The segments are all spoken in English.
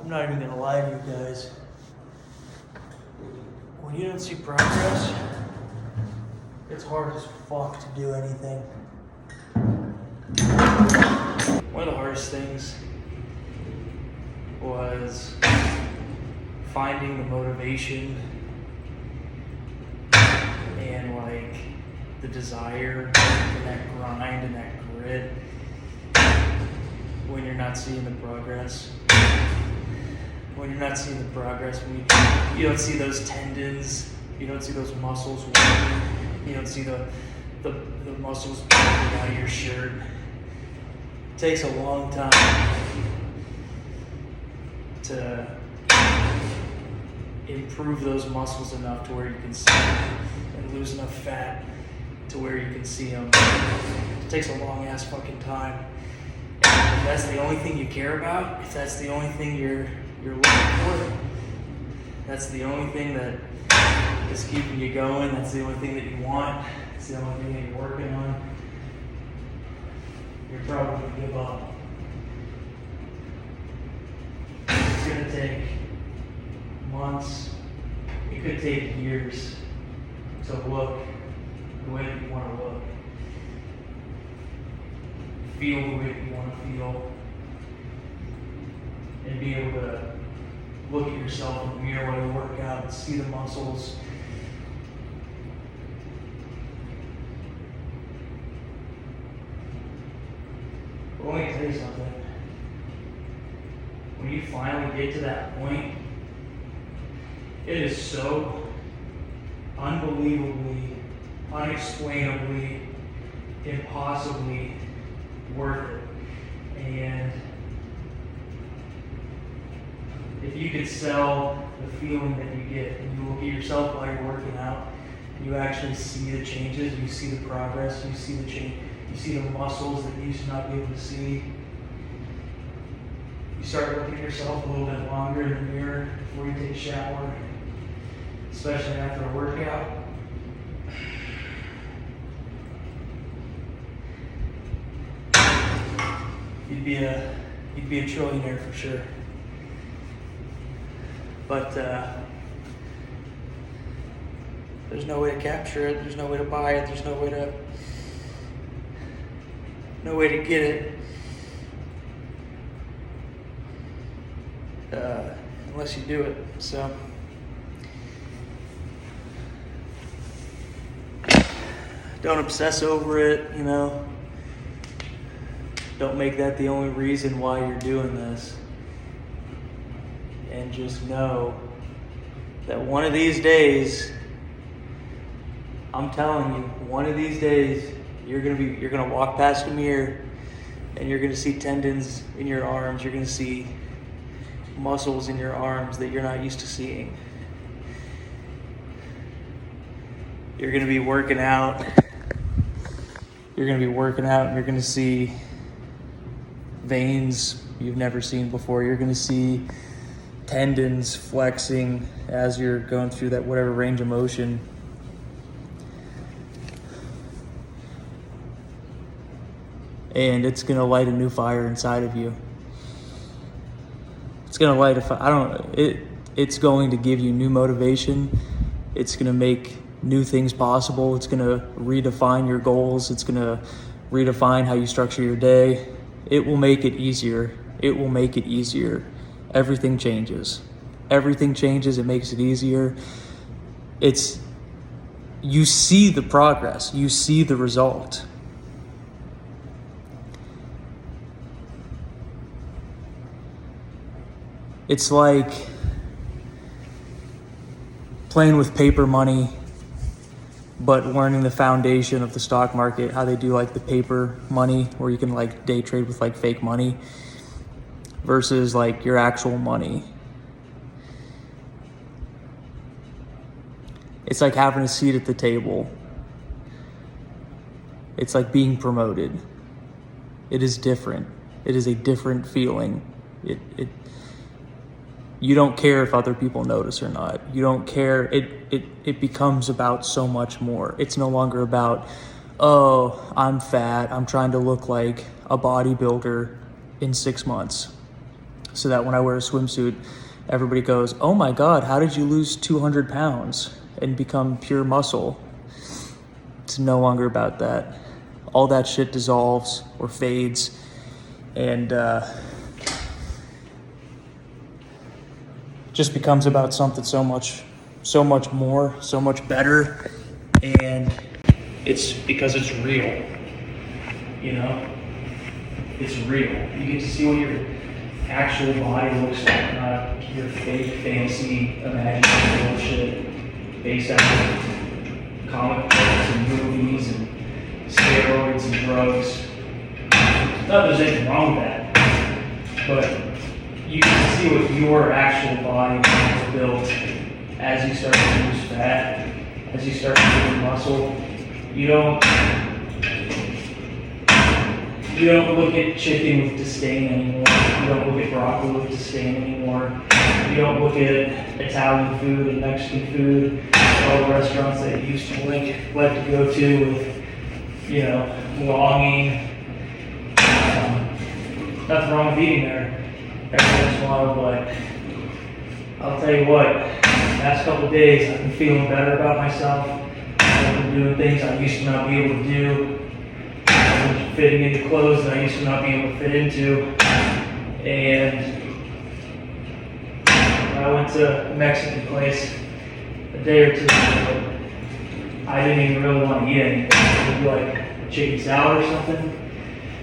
I'm not even gonna lie to you guys. When you don't see progress, it's hard as fuck to do anything. One of the hardest things was finding the motivation and like the desire and that grind and that grit when you're not seeing the progress. When you're not seeing the progress, when you don't see those tendons, you don't see those muscles working, you don't see the muscles popping out of your shirt. It takes a long time to improve those muscles enough to where you can see them and lose enough fat to where you can see them. It takes a long ass fucking time. And if that's the only thing you care about, if that's the only thing you're looking for, that's the only thing that is keeping you going, that's the only thing that you want, it's the only thing that you're working on, you're probably going to give up. It's going to take months, it could take years to look the way that you want to look, feel the way that you want to feel, and be able to look at yourself in the mirror while you work out and see the muscles. But let me tell you something. When you finally get to that point, it is so unbelievably, unexplainably, impossibly worth it. And if you could sell the feeling that you get and you look at yourself while you're working out, you actually see the changes, you see the progress, you see the change, you see the muscles that you used to not be able to see. You start looking at yourself a little bit longer in the mirror before you take a shower, especially after a workout. You'd be a trillionaire for sure. But there's no way to capture it. There's no way to buy it. There's no way to get it unless you do it. So don't obsess over it. You know, don't make that the only reason why you're doing this. And just know that one of these days, I'm telling you, one of these days, you're gonna walk past a mirror and you're gonna see tendons in your arms, you're gonna see muscles in your arms that you're not used to seeing. You're gonna be working out, and you're gonna see veins you've never seen before. You're gonna see tendons flexing as you're going through that whatever range of motion. And it's gonna light a new fire inside of you. It's gonna light a fire. It's going to give you new motivation. It's gonna make new things possible. It's gonna redefine your goals. It's gonna redefine how you structure your day. It will make it easier. It will make it easier. Everything changes. Everything changes. It makes it easier. You see the progress. You see the result. It's like playing with paper money, but learning the foundation of the stock market, how they do like the paper money where you can like day trade with like fake money versus like your actual money. It's like having a seat at the table. It's like being promoted. It is different. It is a different feeling. You don't care if other people notice or not. You don't care. It becomes about so much more. It's no longer about, oh, I'm fat. I'm trying to look like a bodybuilder in 6 months. so that when I wear a swimsuit, everybody goes, oh my God, how did you lose 200 pounds and become pure muscle? It's no longer about that. All that shit dissolves or fades, and just becomes about something so much more, so much better. And it's because it's real, you know? It's real. You get to see what your actual body looks like, not your fake, fancy, imaginary bullshit based out of comic books and movies and steroids and drugs. Not that there's anything wrong with that, but you can see what your actual body is built as you start to lose fat, as you start to build muscle. You don't look at chicken with disdain anymore. You don't look at broccoli with disdain anymore. You don't look at Italian food and Mexican food, all the restaurants that you used to like to go to with, you know, longing. Nothing wrong with eating there every once in a while, but I'll tell you what, the past couple of days I've been feeling better about myself. I've been doing things I used to not be able to do. I've been fitting into clothes that I used to not be able to fit into. And I went to a Mexican place a day or two ago. I didn't even really want to eat anything. It would be like chicken salad or something.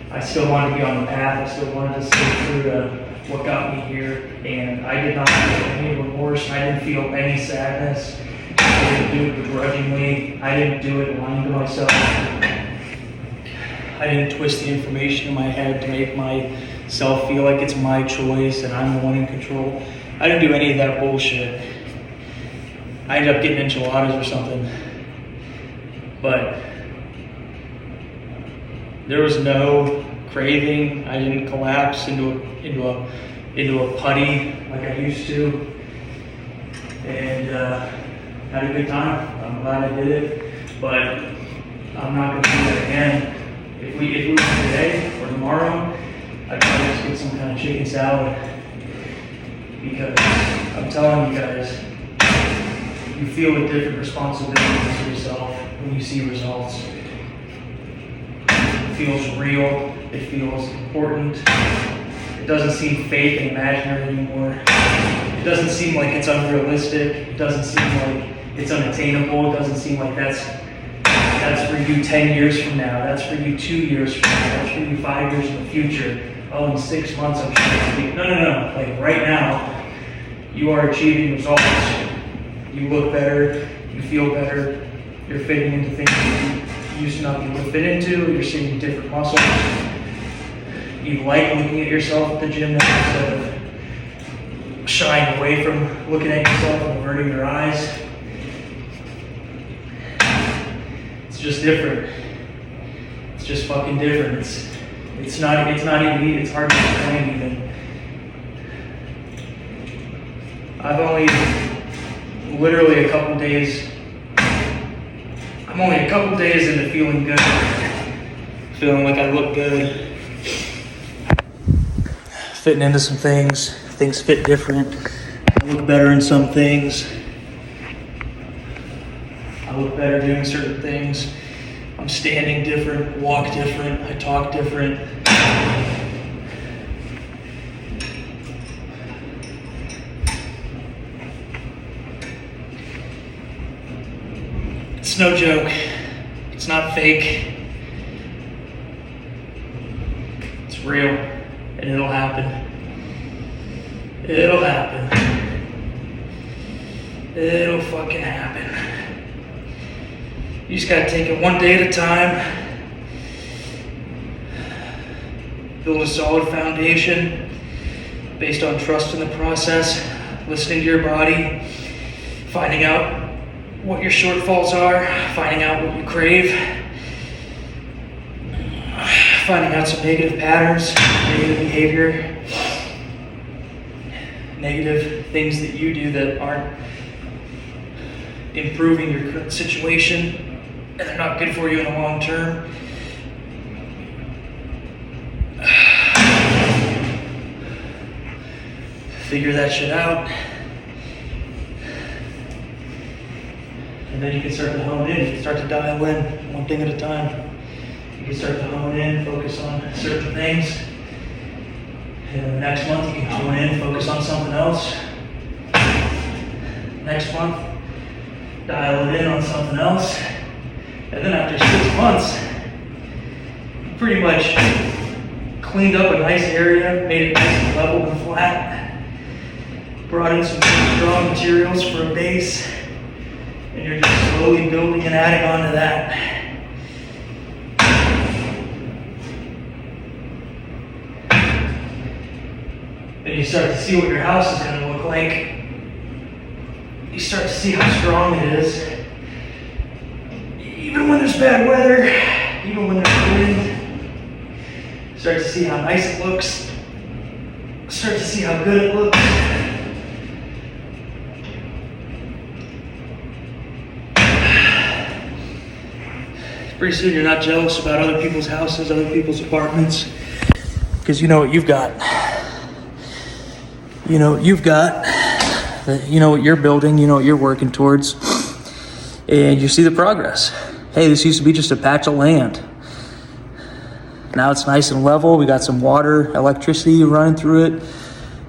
I still wanted to be on the path. I still wanted to stay true to what got me here. And I did not feel any remorse. I didn't feel any sadness. I didn't do it begrudgingly. I didn't do it lying to myself. I didn't twist the information in my head to make myself feel like it's my choice and I'm the one in control. I didn't do any of that bullshit. I ended up getting enchiladas or something. But there was no craving. I didn't collapse into a putty like I used to. And had a good time. I'm glad I did it. But I'm not going to do that again. If we were today or tomorrow, I'd probably just get some kind of chicken salad. Because I'm telling you guys, you feel a different responsibility to yourself when you see results. It feels real. It feels important. It doesn't seem fake and imaginary anymore. It doesn't seem like it's unrealistic. It doesn't seem like it's unattainable. It doesn't seem like that's for you 10 years from now. That's for you 2 years from now. That's for you 5 years in the future. Oh, in 6 months I'm sure. No. Like right now, you are achieving results. You look better. You feel better. You're fitting into things that you used to not be able to fit into. You're seeing different muscles. You like looking at yourself at the gym now instead of shying away from looking at yourself and averting your eyes. It's just different. It's just fucking different. It's not even easy. It's hard to explain even. I've only literally a couple days. I'm only a couple days into feeling good. Feeling like I look good. Fitting into some things. Things fit different. I look better in some things. I look better doing certain things. I'm standing different, walk different, I talk different. It's no joke. It's not fake. It's real, and it'll happen. It'll happen. It'll fucking happen. You just gotta take it one day at a time. Build a solid foundation based on trust in the process, listening to your body, finding out what your shortfalls are, finding out what you crave, finding out some negative patterns, negative behavior, negative things that you do that aren't improving your current situation and they're not good for you in the long term. figure that shit out. And then you can start to hone in, you can start to dial in one thing at a time. You can start to hone in, focus on certain things. And then next month you can hone in, focus on something else. Next month, dial it in on something else. And then after 6 months, you pretty much cleaned up a nice area, made it nice and level and flat, brought in some strong materials for a base, and you're just slowly building and adding on to that. And you start to see what your house is going to look like. You start to see how strong it is. Even when there's bad weather, even when there's wind. Start to see how nice it looks. Start to see how good it looks. Pretty soon you're not jealous about other people's houses, other people's apartments, because you know what you've got. You know what you've got. You know what you're building, you know what you're working towards, and you see the progress. Hey, this used to be just a patch of land. Now it's nice and level. We got some water, electricity running through it.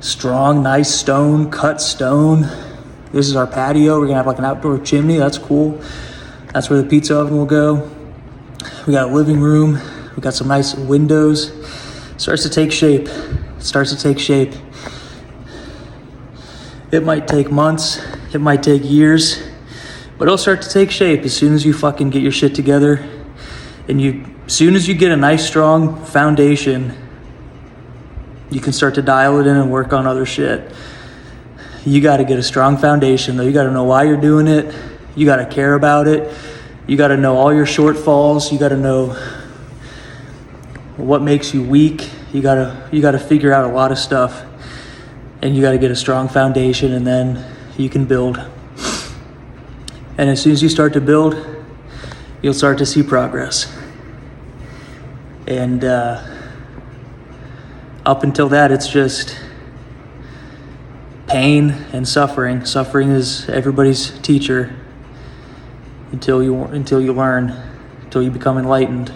Strong, nice stone, cut stone. This is our patio. We're gonna have like an outdoor chimney. That's cool. That's where the pizza oven will go. We got a living room. We got some nice windows. Starts to take shape. Starts to take shape. It might take months. It might take years. But it'll start to take shape as soon as you fucking get your shit together. And as soon as you get a nice, strong foundation, you can start to dial it in and work on other shit. You got to get a strong foundation, though. You got to know why you're doing it. You got to care about it. You got to know all your shortfalls. You got to know what makes you weak. You got to figure out a lot of stuff. And you got to get a strong foundation, and then you can build. And as soon as you start to build, you'll start to see progress. And up until that, it's just pain and suffering. Suffering is everybody's teacher until you learn, until you become enlightened.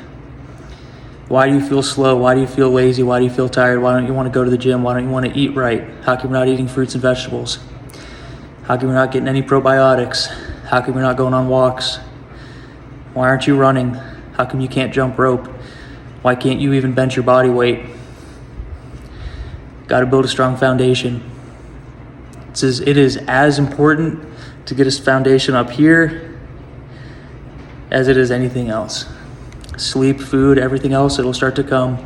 Why do you feel slow? Why do you feel lazy? Why do you feel tired? Why don't you want to go to the gym? Why don't you want to eat right? How come you're not eating fruits and vegetables? How come you're not getting any probiotics? How come you're not going on walks? Why aren't you running? How come you can't jump rope? Why can't you even bench your body weight? Got to build a strong foundation. It is as important to get a foundation up here as it is anything else. Sleep, food, everything else, it'll start to come.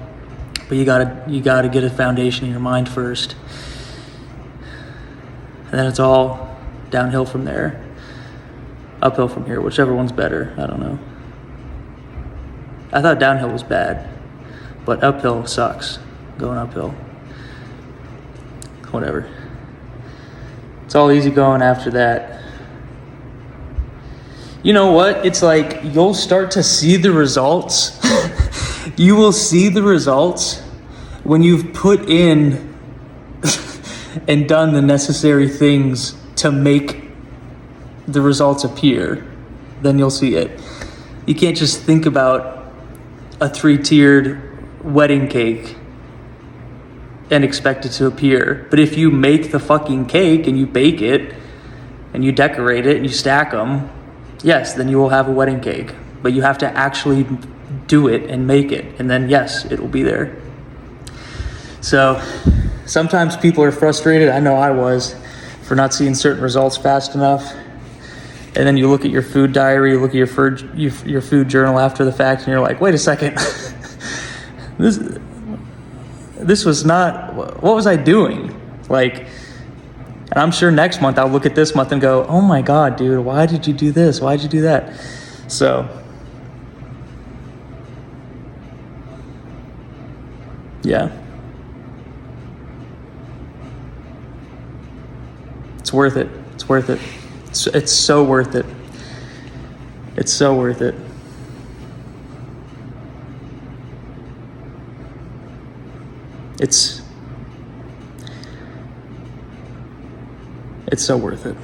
But you gotta get a foundation in your mind first. And then it's all downhill from there. Uphill from here, whichever one's better, I don't know. I thought downhill was bad, but uphill sucks, going uphill. Whatever. It's all easy going after that. You know what? It's like you'll start to see the results. You will see the results when you've put in and done the necessary things to make the results appear. Then you'll see it. You can't just think about a 3-tiered wedding cake and expect it to appear. But if you make the fucking cake and you bake it and you decorate it and you stack them, yes, then you will have a wedding cake. But you have to actually do it and make it. And then, yes, it will be there. So sometimes people are frustrated. I know I was, for not seeing certain results fast enough. And then you look at your food diary, you look at your food journal after the fact, and you're like, wait a second. This was not, what was I doing? Like, and I'm sure next month I'll look at this month and go, oh my God, dude, why did you do this? Why did you do that? So, yeah. It's worth it. It's worth it. It's so worth it. It's so worth it. It's so worth it.